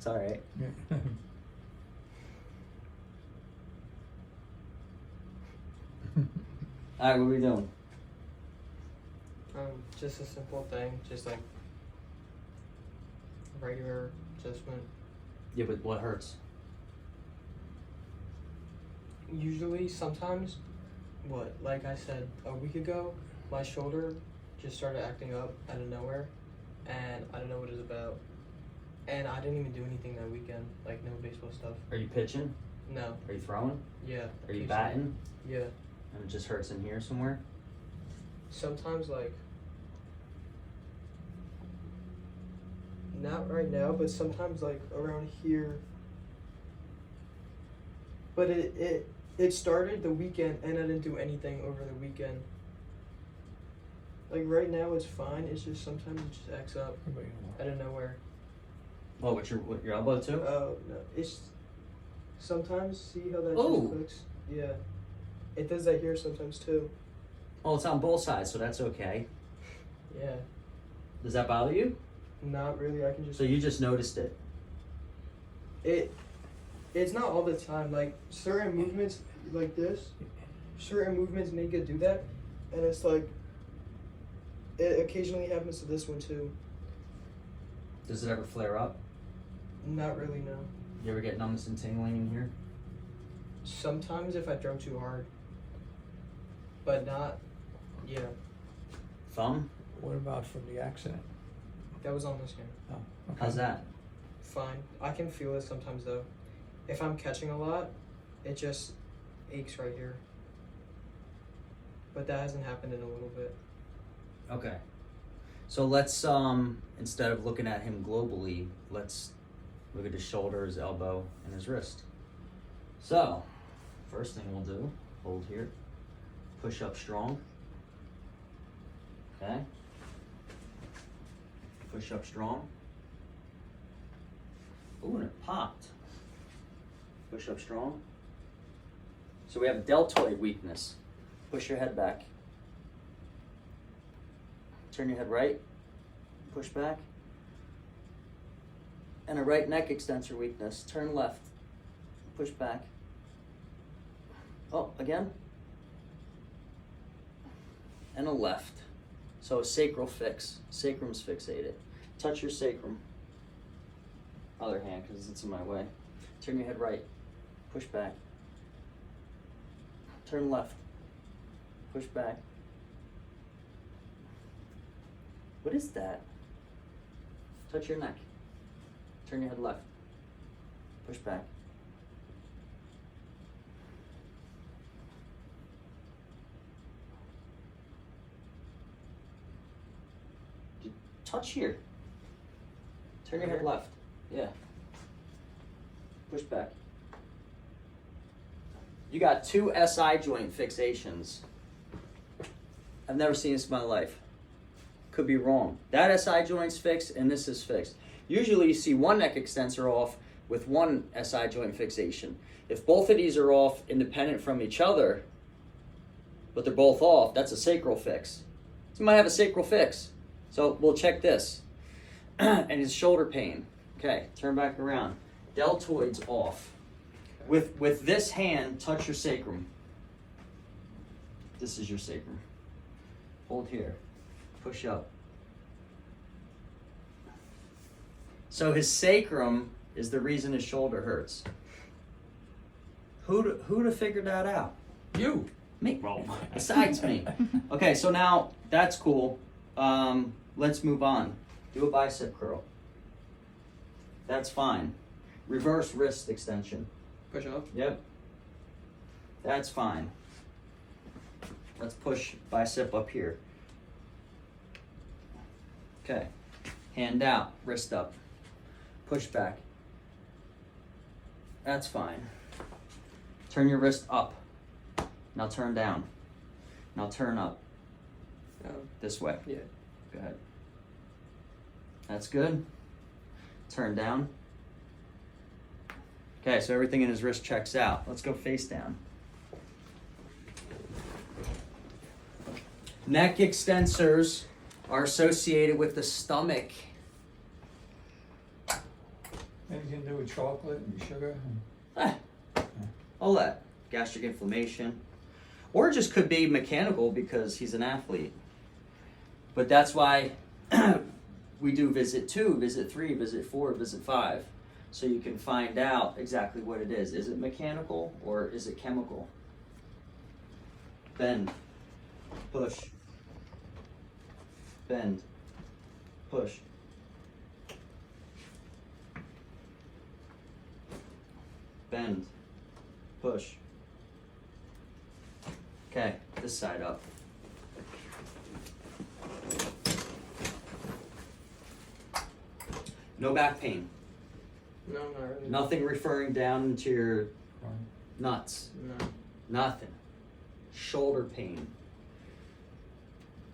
It's all right. All right, what are we doing? Just a simple thing, just like regular adjustment. Yeah, but what hurts? Usually, sometimes, like I said a week ago, my shoulder just started acting up out of nowhere, and I don't know what it's about. And I didn't even do anything that weekend, like no baseball stuff. Are you pitching? No. Are you throwing? Yeah. Are you batting? Yeah. And it just hurts in here somewhere? Sometimes, like, not right now, but sometimes, like, around here. But it started the weekend, and I didn't do anything over the weekend. Like, right now, it's fine. It's just sometimes it just acts up out of nowhere. Oh, with your elbow too? Oh, no. It's sometimes, see how that Oh. just clicks? Yeah. It does that here sometimes, too. Oh, it's on both sides, so that's okay. Yeah. Does that bother you? Not really. I can just... So you just noticed it? It's not all the time. Like, certain movements like this, certain movements make it do that, and it's like, it occasionally happens to this one too. Does it ever flare up? Not really, no. You ever get numbness and tingling in here? Sometimes if I throw too hard, but not, yeah. Thumb? What about from the accident? That was on this hand. Oh, okay. How's that? Fine. I can feel it sometimes though. If I'm catching a lot, it just aches right here. But that hasn't happened in a little bit. Okay. So let's, instead of looking at him globally, let's look at his shoulder, his elbow, and his wrist. So, first thing we'll do, hold here, push up strong. Okay. Push up strong. Ooh, and it popped. Push up strong. So we have deltoid weakness. Push your head back. Turn your head right. Push back. And a right neck extensor weakness. Turn left. Push back. Oh, again. And a left. So a sacral fix. Sacrum's fixated. Touch your sacrum. Other hand, because it's in my way. Turn your head right. Push back. Turn left. Push back. What is that? Touch your neck. Turn your head left. Push back. Touch here. Turn your head left. Yeah. Push back. You got two SI joint fixations. I've never seen this in my life. Could be wrong. That SI joint's fixed and this is fixed. Usually you see one neck extensor off with one SI joint fixation. If both of these are off independent from each other, but they're both off, that's a sacral fix. So you might have a sacral fix. So we'll check this. And his shoulder pain. Okay, turn back around. Deltoid's off. With this hand, touch your sacrum. This is your sacrum. Hold here. Push up. So his sacrum is the reason his shoulder hurts. Who'd have figured that out? You. Me. Well, besides me. Okay, so now that's cool. Let's move on. Do a bicep curl. That's fine. Reverse wrist extension. Push up. Yep. That's fine. Let's push bicep up here. Okay. Hand out, wrist up. Push back. That's fine. Turn your wrist up. Now turn down. Now turn up. This way. Yeah. Go ahead. That's good. Turn down. Okay, so everything in his wrist checks out. Let's go face down. Neck extensors are associated with the stomach. Anything to do with chocolate and sugar? All that. Gastric inflammation. Or it just could be mechanical because he's an athlete. But that's why we do visit 2, visit 3, visit 4, visit 5. So you can find out exactly what it is. Is it mechanical or is it chemical? Bend. Push. Bend. Push. Bend. Push. Okay, this side up. No back pain. No, not really. Nothing referring down into your Right. nuts. No. Nothing. Shoulder pain.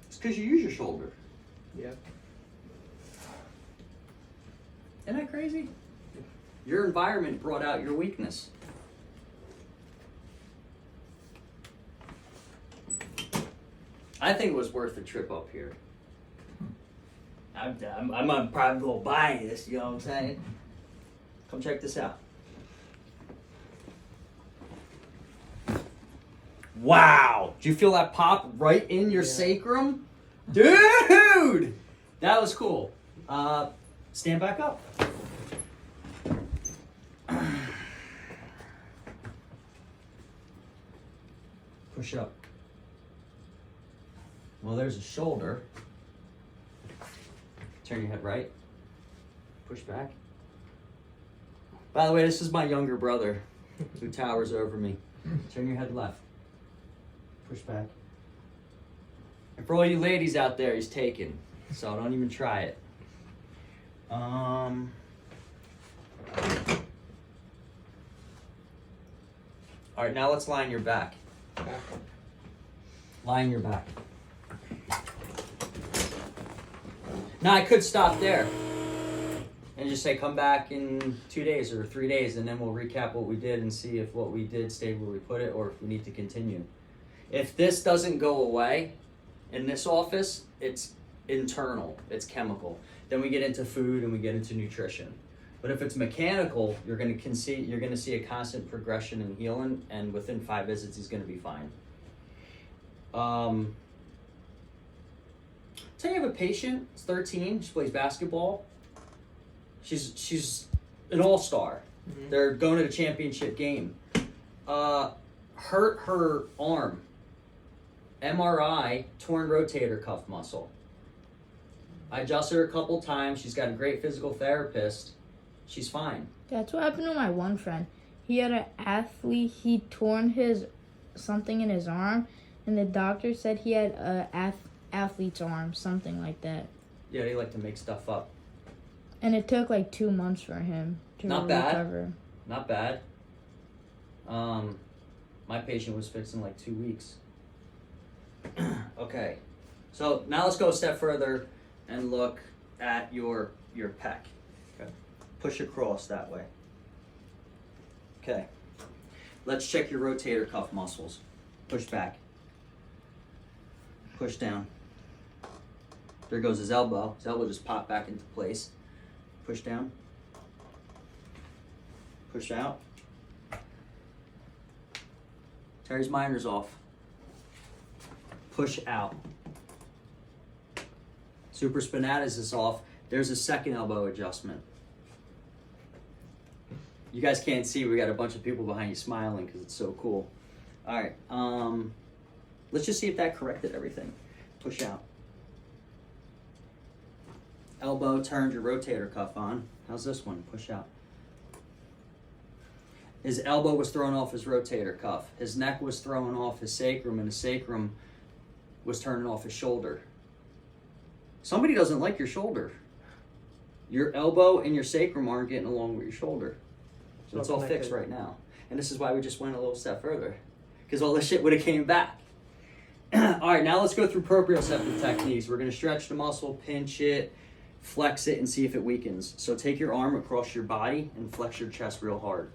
It's because you use your shoulder. Yep. Isn't that crazy? Your environment brought out your weakness. I think it was worth the trip up here. I'm probably going to buy this, you know what I'm saying? Come check this out. Wow! Did you feel that pop right in your sacrum? Dude! That was cool. Stand back up. Push up. Well, there's a shoulder. Turn your head right. Push back. By the way, this is my younger brother who towers over me. Turn your head left. Push back. And for all you ladies out there, he's taken. So don't even try it. All right, now let's lie on your back. Okay. Lie on your back. Now I could stop there and just say come back in 2 days or 3 days, and then we'll recap what we did and see if what we did stayed where we put it or if we need to continue. If this doesn't go away in this office, it's internal, it's chemical. Then we get into food and we get into nutrition. But if it's mechanical, you're going to see a constant progression in healing, and within 5 visits, he's going to be fine. So you have a patient, she's 13, she plays basketball. She's an all-star. Mm-hmm. They're going to the championship game. Hurt her arm. MRI, torn rotator cuff muscle. I adjusted her a couple times. She's got a great physical therapist. She's fine. That's what happened to my one friend. He had an athlete. He torn something in his arm, and the doctor said he had a athlete's arm, something like that. Yeah, they like to make stuff up. And it took like 2 months for him to Not bad. recover. Not bad. My patient was fixed in like 2 weeks. Okay, so now let's go a step further and look at your pec. Okay. Push across that way. Okay. Let's check your rotator cuff muscles. Push back. Push down. There goes his elbow. His elbow just popped back into place. Push down. Push out. Terry's miner's off. Push out. Supraspinatus is off. There's a second elbow adjustment. You guys can't see, we got a bunch of people behind you smiling because it's so cool. All right, let's just see if that corrected everything. Push out. Elbow turned your rotator cuff on. How's this one? Push out. His elbow was thrown off his rotator cuff. His neck was thrown off his sacrum, and his sacrum was turning off his shoulder. Somebody doesn't like your shoulder. Your elbow and your sacrum aren't getting along with your shoulder. So it's all fixed right now. And this is why we just went a little step further. Because all this shit would have came back. All right, now let's go through proprioceptive techniques. We're going to stretch the muscle, pinch it, flex it, and see if it weakens. So take your arm across your body and flex your chest real hard.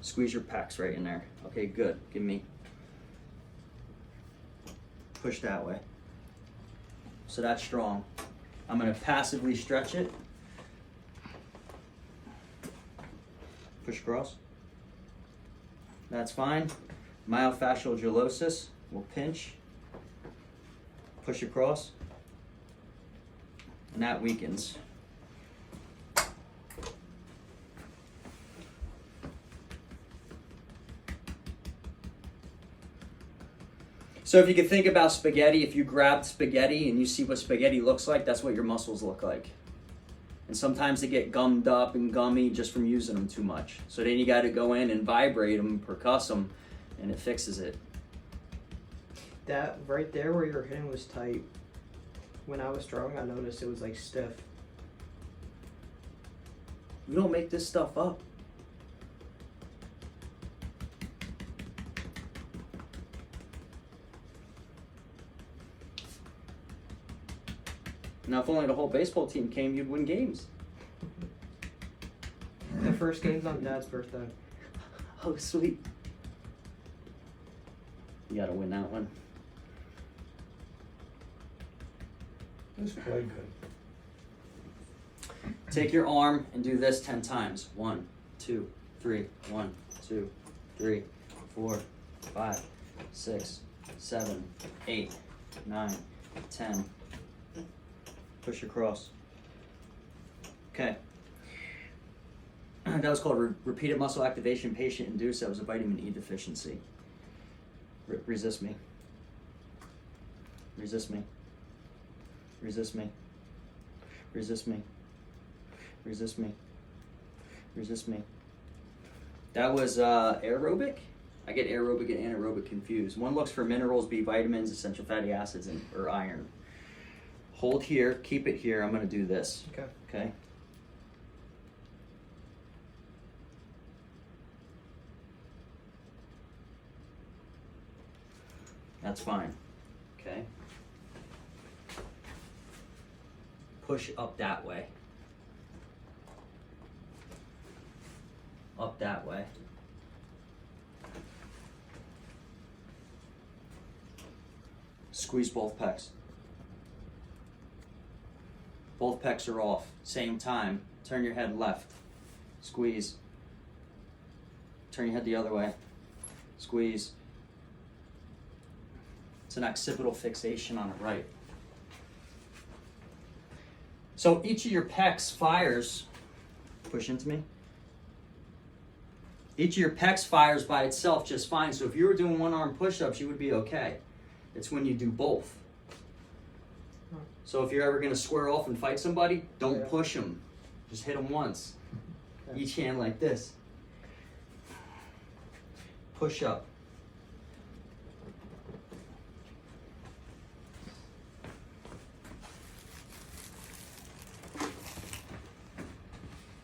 Squeeze your pecs right in there. Okay, good. Give me. Push that way. So that's strong. I'm going to passively stretch it. Push across. That's fine. Myofascial gylosis will pinch. Push across. And that weakens. So if you could think about spaghetti, if you grabbed spaghetti and you see what spaghetti looks like, that's what your muscles look like. And sometimes they get gummed up and gummy just from using them too much. So then you got to go in and vibrate them, percuss them, and it fixes it. That right there where you're hitting was tight. When I was throwing, I noticed it was like stiff. We don't make this stuff up. Now, if only the whole baseball team came, you'd win games. The first game's on Dad's birthday. Oh, sweet. You gotta win that one. This played good. Take your arm and do this 10 times. 1, 2, 3. 1, 2, 3, 4, 5, 6, 7, 8, 9, 10. Push across. Okay. That was called repeated muscle activation, patient induced. That was a vitamin E deficiency. Resist me. Resist me. Resist me. Resist me. Resist me. Resist me. That was aerobic. I get aerobic and anaerobic confused. One looks for minerals, B vitamins, essential fatty acids, or iron. Hold here, keep it here. I'm going to do this. Okay. Okay? That's fine. Okay? Push up that way. Up that way. Squeeze both pecs. Both pecs are off. Same time. Turn your head left. Squeeze. Turn your head the other way. Squeeze. It's an occipital fixation on the right. So each of your pecs fires. Push into me. Each of your pecs fires by itself just fine. So if you were doing one-arm push-ups, you would be okay. It's when you do both. So if you're ever going to square off and fight somebody, don't push them. Just hit them once. Okay. Each hand like this. Push up.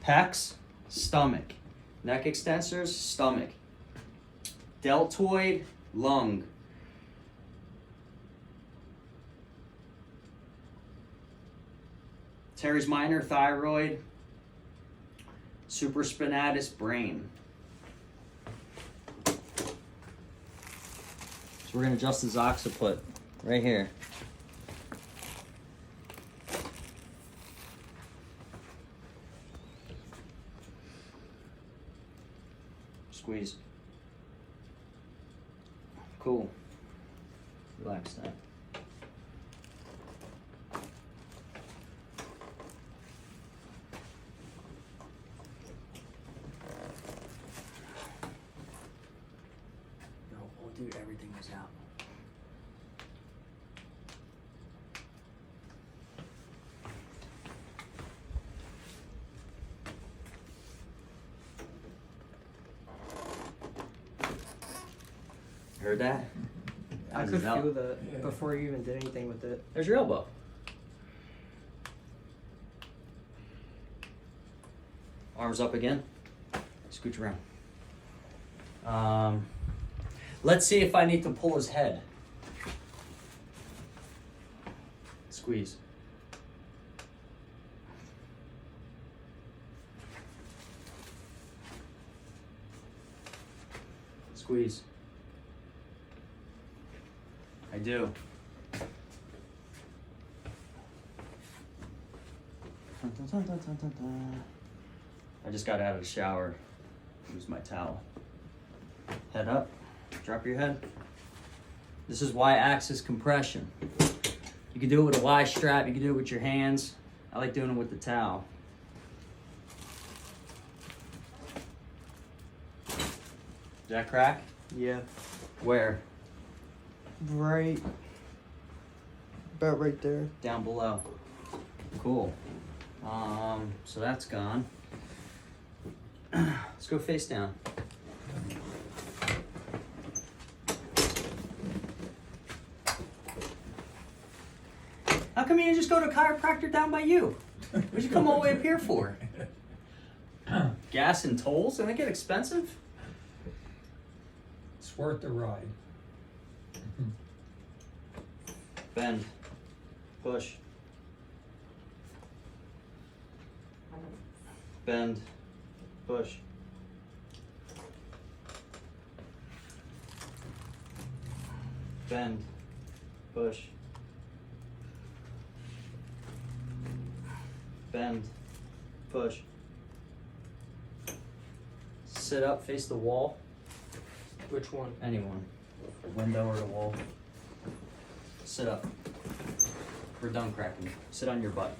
Pecs, stomach. Neck extensors, stomach. Deltoid, lung. Teres minor, thyroid. Supraspinatus, brain. So we're going to adjust this occiput right here. Squeeze. Cool. Relax that. Oh, dude, everything was out. Heard that? I How's could it out? feel that before you even did anything with it. There's your elbow. Arms up again. Scooch around. Let's see if I need to pull his head. Squeeze. Squeeze. I do. I just got out of the shower. Use my towel. Head up. Drop your head. This is Y-axis compression. You can do it with a Y strap. You can do it with your hands. I like doing it with the towel. Did that crack? Yeah. Where? Right. About right there. Down below. Cool. So that's gone. Let's go face down. How come you didn't just go to a chiropractor down by you? What'd you come all the way up here for? Gas and tolls? Don't they get expensive? It's worth the ride. Bend. Push. Bend. Push. Bend. Push. Bend. Push. Sit up, face the wall. Which one? Anyone. Window or the wall. Sit up. We're done cracking. Sit on your butt.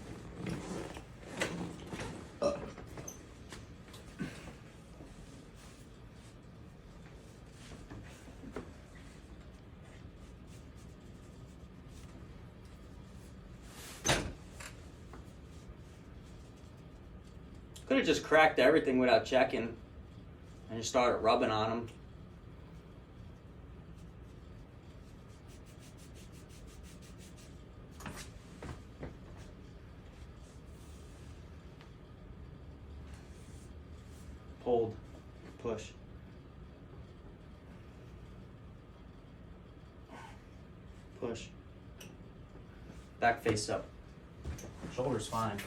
Could have just cracked everything without checking and just started rubbing on them. Hold, push. Push. Back face up. Shoulders fine.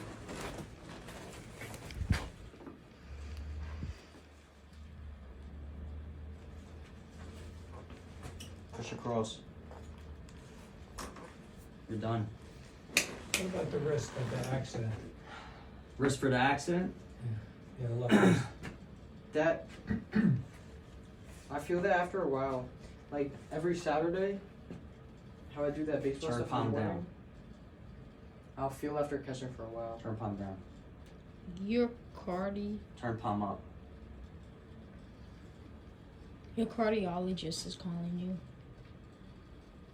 Push across. You're done. What about the wrist of that accident? Wrist for the accident? Yeah, the left wrist. That I feel that after a while, like every Saturday, how I do that baseball Turn stuff in palm the down. morning, I'll feel after catching for a while. Turn palm down. Your Turn palm up. cardiologist is calling you.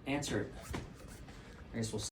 Answer it. I guess we'll